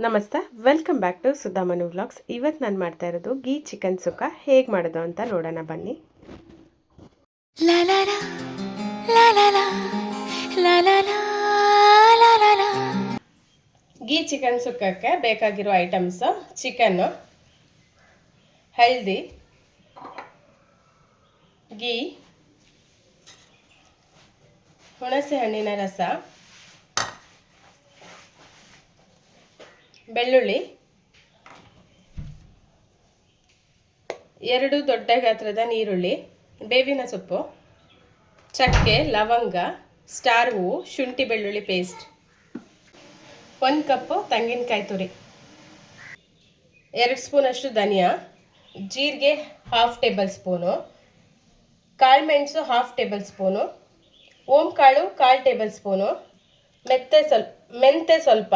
ನಮಸ್ತೆ, welcome back to Sudhamanu vlogs. ಇವತ್ತು ನಾನು ಮಾಡ್ತಾ ಇರೋದು ಗೀ ಚಿಕನ್ ಸುಕ್ಕ ಹೇಗೆ ಮಾಡೋದು ಅಂತ ನೋಡೋಣ ಬನ್ನಿ. ಗೀ ಚಿಕನ್ ಸುಕ್ಕಕ್ಕೆ ಬೇಕಾಗಿರೋ ಐಟಮ್ಸು: ಚಿಕನ್ನು, ಹಳದಿ, ಗೀ, ಹುಣಸೆ ಹಣ್ಣಿನ ರಸ, ಬೆಳ್ಳುಳ್ಳಿ, 2 ದೊಡ್ಡ ಗಾತ್ರದ ನೀರುಳ್ಳಿ, ಬೇವಿನ ಸೊಪ್ಪು, ಚಕ್ಕೆ, ಲವಂಗ, ಸ್ಟಾರ್ ಹೂವು, ಶುಂಠಿ ಬೆಳ್ಳುಳ್ಳಿ ಪೇಸ್ಟ್, 1 ಕಪ್ಪು ತೆಂಗಿನಕಾಯಿ ತುರಿ, 2 ಸ್ಪೂನಷ್ಟು ಧನಿಯಾ, ಜೀರಿಗೆ 1/2 ಟೇಬಲ್ ಸ್ಪೂನು, ಕಾಳುಮೆಣಸು 1/2 ಟೇಬಲ್ ಸ್ಪೂನು, ಓಂಕಾಳು 1/4 ಟೇಬಲ್ ಸ್ಪೂನು, ಮೆಂತೆ ಸ್ವಲ್ಪ,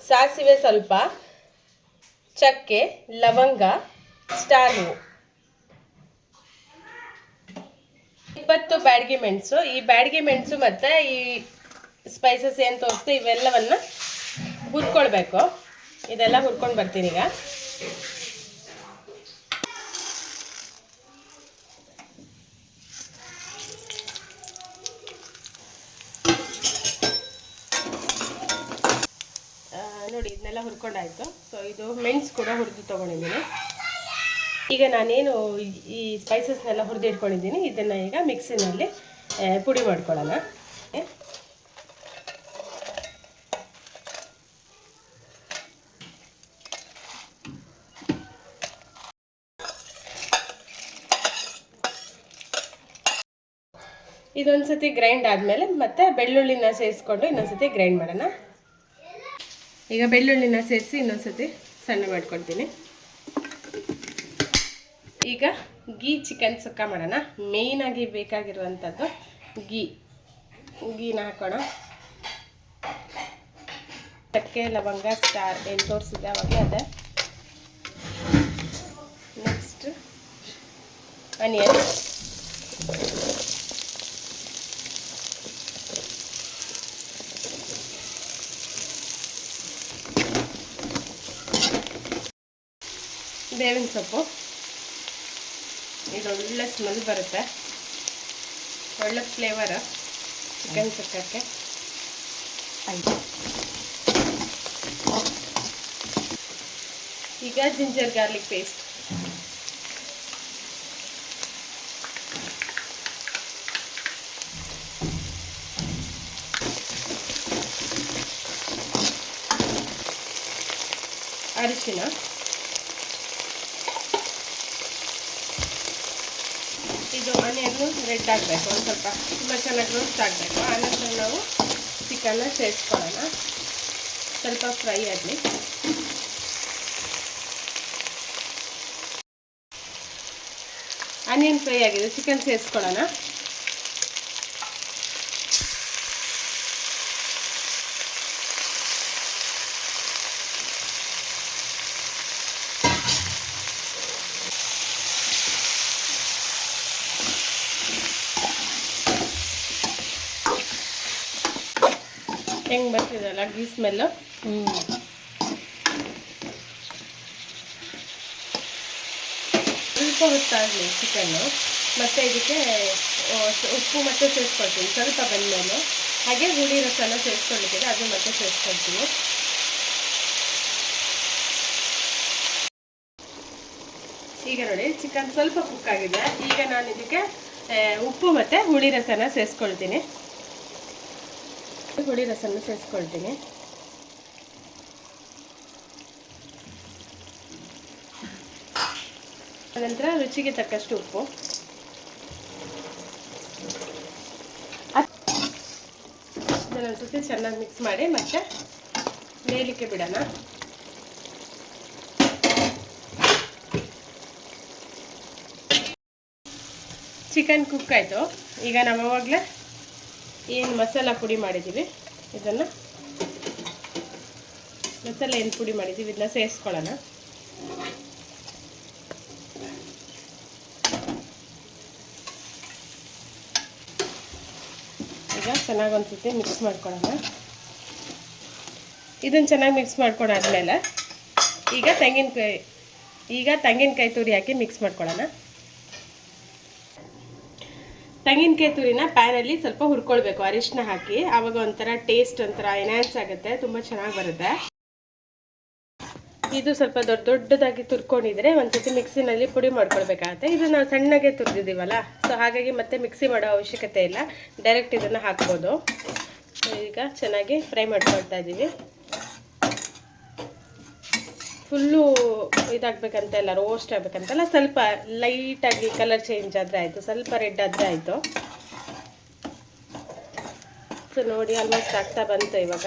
ಸಾಸಿವೆ ಸ್ವಲ್ಪ, ಚಕ್ಕೆ, ಲವಂಗ, ಸ್ಟಾರ್ ಹೂವು, 20 ಬ್ಯಾಡಗಿ ಮೆಣಸು. ಈ ಬ್ಯಾಡಗಿ ಮೆಣಸು ಮತ್ತು ಈ ಸ್ಪೈಸಸ್ ಏನು ತೋರಿಸ್ತು ಇವೆಲ್ಲವನ್ನು ಹುರ್ಕೊಳ್ಬೇಕು. ಇದೆಲ್ಲ ಹುರ್ಕೊಂಡು ಬರ್ತೀನಿ ಈಗ. ನೋಡಿ, ಇದನ್ನೆಲ್ಲ ಹುರ್ಕೊಂಡಾಯಿತು. ಸೊ ಇದು ಮೆಣಸು ಕೂಡ ಹುರಿದು ತೊಗೊಂಡಿದ್ದೀನಿ. ಈಗ ನಾನೇನು ಈ ಸ್ಪೈಸಸ್ನೆಲ್ಲ ಹುರಿದು ಇಟ್ಕೊಂಡಿದ್ದೀನಿ, ಇದನ್ನು ಈಗ ಮಿಕ್ಸಿನಲ್ಲಿ ಪುಡಿ ಮಾಡ್ಕೊಳ್ಳೋಣ. ಇದೊಂದು ಸತಿ ಗ್ರೈಂಡ್ ಆದಮೇಲೆ ಮತ್ತೆ ಬೆಳ್ಳುಳ್ಳಿನ ಸೇರಿಸ್ಕೊಂಡು ಇನ್ನೊಂದ್ಸತಿ ಗ್ರೈಂಡ್ ಮಾಡೋಣ. ಈಗ ಬೆಳ್ಳುಳ್ಳಿನ ಸೇರಿಸಿ ಇನ್ನೊಂದ್ಸತಿ ಸಣ್ಣ ಮಾಡ್ಕೊಳ್ತೀನಿ. ಈಗ ಗೀ ಚಿಕನ್ ಸುಕ್ಕ ಮಾಡೋಣ. ಮೇಯ್ನಾಗಿ ಬೇಕಾಗಿರುವಂಥದ್ದು ಗೀನ ಹಾಕೋಣ. ಚಕ್ಕೆ, ಲವಂಗ, ಸ್ಟಾರ್ ಏನು ತೋರಿಸಿದೆ ಅವಾಗಲೇ ಅದೇ. ನೆಕ್ಸ್ಟ್ ಆನಿಯನ್, ಬೇವಿನ ಸೊಪ್ಪು. ಇದು ಒಳ್ಳೆ ಸ್ಮೆಲ್ ಬರುತ್ತೆ, ಒಳ್ಳೆ ಫ್ಲೇವರ್ ಚಿಕನ್ ಸುಕ್ಕಕ್ಕೆ. ಈಗ ಜಿಂಜರ್ ಗಾರ್ಲಿಕ್ ಪೇಸ್ಟ್, ಅರಿಶಿನ, ಇದು ಆನಿಯನ್ನು ರೆಡ್ ಆಗಬೇಕು, ಒಂದು ಸ್ವಲ್ಪ ತುಂಬ ಚೆನ್ನಾಗಿ ರೋಸ್ಟ್ ಆಗಬೇಕು. ಆನಂತರ ನಾವು ಚಿಕನ್ನ ಸೇರಿಸ್ಕೊಳ್ಳೋಣ. ಸ್ವಲ್ಪ ಫ್ರೈ ಆಗಲಿ. ಆನಿಯನ್ ಫ್ರೈ ಆಗಿದೆ, ಚಿಕನ್ ಸೇರಿಸ್ಕೊಳ್ಳೋಣ. ಹೆಂಗೆ ಬರ್ತಿದಲ್ಲ ಗೀ ಸ್ಮೆಲ್ಲು. ಸ್ವಲ್ಪ ಹೊತ್ತಾಗಲಿ ಚಿಕನ್ನು. ಮತ್ತು ಇದಕ್ಕೆ ಉಪ್ಪು ಮತ್ತೆ ಸೇರಿಸ್ಕೊಳ್ತೀನಿ ಸ್ವಲ್ಪ ಬಂದಮೇಲೆ. ಹಾಗೆ ಹುಳಿ ರಸನ ಸೇರಿಸ್ಕೊಳ್ಳಿಕ್ಕಿದೆ, ಅದು ಮತ್ತೆ ಸೇರಿಸ್ಕೊಳ್ತೀನಿ. ಈಗ ನೋಡಿ, ಚಿಕನ್ ಸ್ವಲ್ಪ ಕುಕ್ ಆಗಿದೆ. ಈಗ ನಾನು ಇದಕ್ಕೆ ಉಪ್ಪು ಮತ್ತು ಹುಳಿ ರಸನ ಸೇರಿಸ್ಕೊಳ್ತೀನಿ. ಹುಳಿ ರಸನ ಸೇರಿಸ್ಕೊಳ್ತೀನಿ. ನಂತರ ರುಚಿಗೆ ತಕ್ಕಷ್ಟು ಉಪ್ಪು. ಇದನ್ನೊಂದ್ಸತಿ ಚೆನ್ನಾಗಿ ಮಿಕ್ಸ್ ಮಾಡಿ ಮತ್ತೆ ಬೇಯಲಿಕ್ಕೆ ಬಿಡೋಣ. ಚಿಕನ್ ಕುಕ್ ಆಯಿತು. ಈಗ ನಾವು ಆವಾಗಲೇ ಏನು ಮಸಾಲ ಪುಡಿ ಮಾಡಿದ್ದೀವಿ, ಇದನ್ನು ಮಸಾಲೆ ಏನು ಪುಡಿ ಮಾಡಿದ್ದೀವಿ ಇದನ್ನ ಸೇರಿಸ್ಕೊಳ್ಳೋಣ. ಈಗ ಚೆನ್ನಾಗಿ ಒಂದ್ಸತಿ ಮಿಕ್ಸ್ ಮಾಡ್ಕೊಳ್ಳೋಣ. ಇದನ್ನು ಚೆನ್ನಾಗಿ ಮಿಕ್ಸ್ ಮಾಡ್ಕೊಂಡಾದ್ಮೇಲೆ ಈಗ ತೆಂಗಿನಕಾಯಿ ತುರಿ ಹಾಕಿ ಮಿಕ್ಸ್ ಮಾಡ್ಕೊಳ್ಳೋಣ. ತೆಂಗಿನಕಾಯಿ ತುರಿನ ಪ್ಯಾನಲ್ಲಿ ಸ್ವಲ್ಪ ಹುರ್ಕೊಳ್ಬೇಕು ಅರಿಶಿನ ಹಾಕಿ. ಆವಾಗ ಒಂಥರ ಟೇಸ್ಟ್ ಒಂಥರ ಎನ್ಹಾನ್ಸ್ ಆಗುತ್ತೆ, ತುಂಬ ಚೆನ್ನಾಗಿ ಬರುತ್ತೆ. ಇದು ಸ್ವಲ್ಪ ದೊಡ್ಡದಾಗಿ ತುರ್ಕೊಂಡಿದ್ರೆ ಒಂದ್ಸತಿ ಮಿಕ್ಸಿನಲ್ಲಿ ಪುಡಿ ಮಾಡ್ಕೊಳ್ಬೇಕಾಗತ್ತೆ. ಇದು ನಾವು ಸಣ್ಣಗೆ ತುರಿದಿದ್ದೀವಲ್ಲ, ಸೊ ಹಾಗಾಗಿ ಮತ್ತೆ ಮಿಕ್ಸಿ ಮಾಡೋ ಅವಶ್ಯಕತೆ ಇಲ್ಲ, ಡೈರೆಕ್ಟ್ ಇದನ್ನು ಹಾಕ್ಬೋದು. ಈಗ ಚೆನ್ನಾಗಿ ಫ್ರೈ ಮಾಡ್ಕೊಳ್ತಾ ಇದ್ದೀವಿ. ಫುಲ್ಲು ಇದಾಗಬೇಕಂತ ಇಲ್ಲ, ರೋಸ್ಟ್ ಆಗಬೇಕಂತಲ್ಲ, ಸ್ವಲ್ಪ ಲೈಟಾಗಿ ಕಲರ್ ಚೇಂಜ್ ಆದರೆ ಆಯಿತು, ಸ್ವಲ್ಪ ರೆಡ್ ಆದರೆ ಆಯಿತು. ಸೊ ನೋಡಿ ಆಲ್ಮೋಸ್ಟ್ ಆಗ್ತಾ ಬಂತು. ಇವಾಗ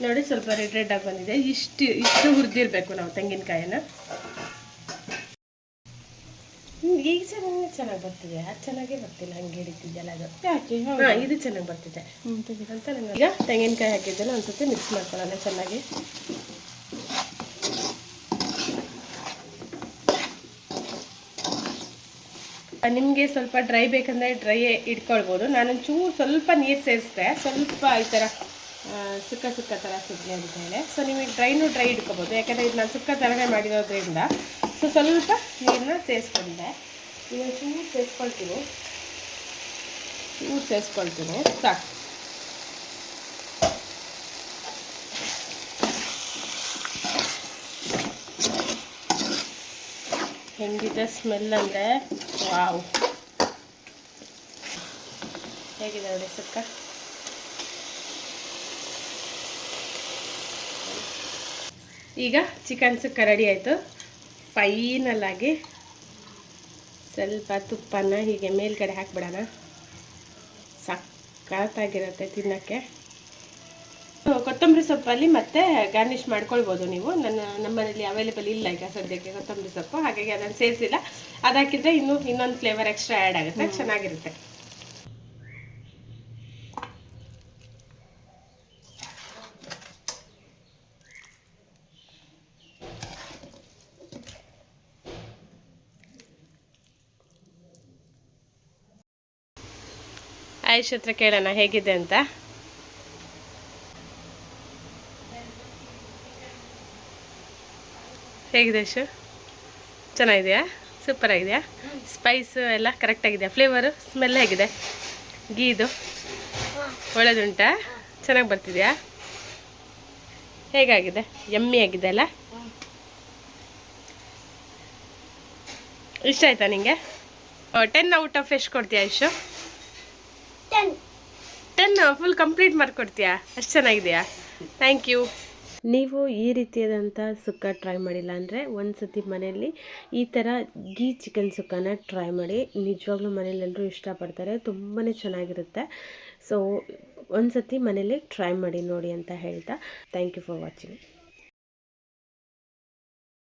ನೋಡಿ ಸ್ವಲ್ಪ ರೆಡ್ ಆಗಿ ಬಂದಿದೆ. ಇಷ್ಟು ಹುರಿದಿರಬೇಕು ನಾವು ತೆಂಗಿನಕಾಯಿನ. ಈಗ ಚೆನ್ನಾಗಿ ಬರ್ತಿದೆ, ಅದು ಚೆನ್ನಾಗೇ ಬರ್ತಿಲ್ಲ, ಹಂಗೆ ಹಿಡಿತಿದ್ದೆಲ್ಲ ಅದು. ಹಾಂ, ಇದು ಚೆನ್ನಾಗಿ ಬರ್ತಿದೆ ಅಂತ ನಂಗೆ. ಈಗ ತೆಂಗಿನಕಾಯಿ ಹಾಕಿದ್ದೆಲ್ಲ ಒಂದ್ಸತಿ ಮಿಕ್ಸ್ ಮಾಡ್ಕೊಳ್ಳೋಣ ಚೆನ್ನಾಗಿ. ನಿಮಗೆ ಸ್ವಲ್ಪ ಡ್ರೈ ಬೇಕಂದರೆ ಡ್ರೈ ಇಟ್ಕೊಳ್ಬೋದು. ನಾನೊಂಚೂರು ಸ್ವಲ್ಪ ನೀರು ಸೇರಿಸಿದೆ, ಸ್ವಲ್ಪ ಈ ಥರ ಸುಕ್ಕ ಥರ ಸಿಗಲಿ ಅಂತ ಹೇಳಿ. ಸೊ ನಿಮಗೆ ಡ್ರೈ ಇಟ್ಕೊಬೋದು, ಯಾಕಂದರೆ ಇದು ನಾನು ಸುಕ್ಕ ಥರನೇ ಮಾಡಿರೋದ್ರಿಂದ. ಸೊ ಸ್ವಲ್ಪ ನೀರನ್ನ ಸೇರಿಸ್ಕೊಂಡಿದ್ದೆ. ಇನ್ನೊಂದು ಚೂರು ಸೇರಿಸ್ಕೊಳ್ತೀನಿ ಸಾಕು. ಹೆಂಗಿದೆ ಸ್ಮೆಲ್ ಅಂದರೆ ವಾವ್, ಹೇಗಿದೆ ನೋಡಿ ಸುಕ್ಕ. ಈಗ ಚಿಕನ್ ಸುಕ್ಕ ರೆಡಿ ಆಯಿತು. ಫೈನಲ್ ಆಗಿ ಸ್ವಲ್ಪ ತುಪ್ಪನ ಹೀಗೆ ಮೇಲ್ಗಡೆ ಹಾಕ್ಬಿಡೋಣ. ಸಕ್ಕತ್ತಾಗಿರುತ್ತೆ ತಿನ್ನೋಕ್ಕೆ. ಕೊತ್ತಂಬರಿ ಸೊಪ್ಪಲ್ಲಿ ಮತ್ತೆ ಗಾರ್ನಿಷ್ ಮಾಡ್ಕೊಳ್ಬೋದು ನೀವು. ನಮ್ಮನೇಲಿ ಅವೈಲೇಬಲ್ ಇಲ್ಲ ಈಗ ಸದ್ಯಕ್ಕೆ ಕೊತ್ತಂಬರಿ ಸೊಪ್ಪು, ಹಾಗಾಗಿ ಅದನ್ನು ಸೇರಿಸಿಲ್ಲ. ಅದು ಹಾಕಿದರೆ ಇನ್ನೊಂದು ಫ್ಲೇವರ್ ಎಕ್ಸ್ಟ್ರಾ ಆ್ಯಡ್ ಆಗುತ್ತೆ, ಚೆನ್ನಾಗಿರುತ್ತೆ. ಆಯುಷ್ ಹತ್ರ ಕೇಳೋಣ ಹೇಗಿದೆ ಅಂತ. ಹೇಗಿದೆ ಆಯುಷ್? ಚೆನ್ನಾಗಿದೆಯಾ? ಸೂಪರ್ ಆಗಿದೆಯಾ? ಸ್ಪೈಸು ಎಲ್ಲ ಕರೆಕ್ಟಾಗಿದೆಯಾ? ಫ್ಲೇವರು ಸ್ಮೆಲ್ ಹೇಗಿದೆ? ಗೀದು ಒಳ್ಳೆದುಂಟಾ? ಚೆನ್ನಾಗಿ ಬರ್ತಿದೆಯಾ? ಹೇಗಾಗಿದೆ? ಯಮ್ಮಿ ಆಗಿದೆ ಅಲ್ಲ? ಇಷ್ಟ ಆಯ್ತಾ ನಿಮಗೆ? 10 ಔಟ್ ಆಫ್ ಎಷ್ಟು ಕೊಡ್ತೀಯಾ ಆಯುಷು? 10 ಫುಲ್ ಕಂಪ್ಲೀಟ್ ಮಾಡ್ಕೊಡ್ತೀಯಾ? ಅಷ್ಟು ಚೆನ್ನಾಗಿದೆಯಾ? Thank you. ನೀವು ಈ ರೀತಿಯಾದಂಥ ಸುಕ್ಕ ಟ್ರೈ ಮಾಡಿಲ್ಲ ಅಂದರೆ ಒಂದು ಸತಿ ಮನೆಯಲ್ಲಿ ಈ ಥರ ಗೀ ಚಿಕನ್ ಸುಕ್ಕನ ಟ್ರೈ ಮಾಡಿ. ನಿಜವಾಗ್ಲೂ ಮನೇಲೆಲ್ಲರೂ ಇಷ್ಟಪಡ್ತಾರೆ, ತುಂಬಾ ಚೆನ್ನಾಗಿರುತ್ತೆ. ಸೊ ಒಂದು ಸತಿ ಮನೇಲಿ ಟ್ರೈ ಮಾಡಿ ನೋಡಿ ಅಂತ ಹೇಳ್ತಾ ಥ್ಯಾಂಕ್ ಯು ಫಾರ್ ವಾಚಿಂಗ್.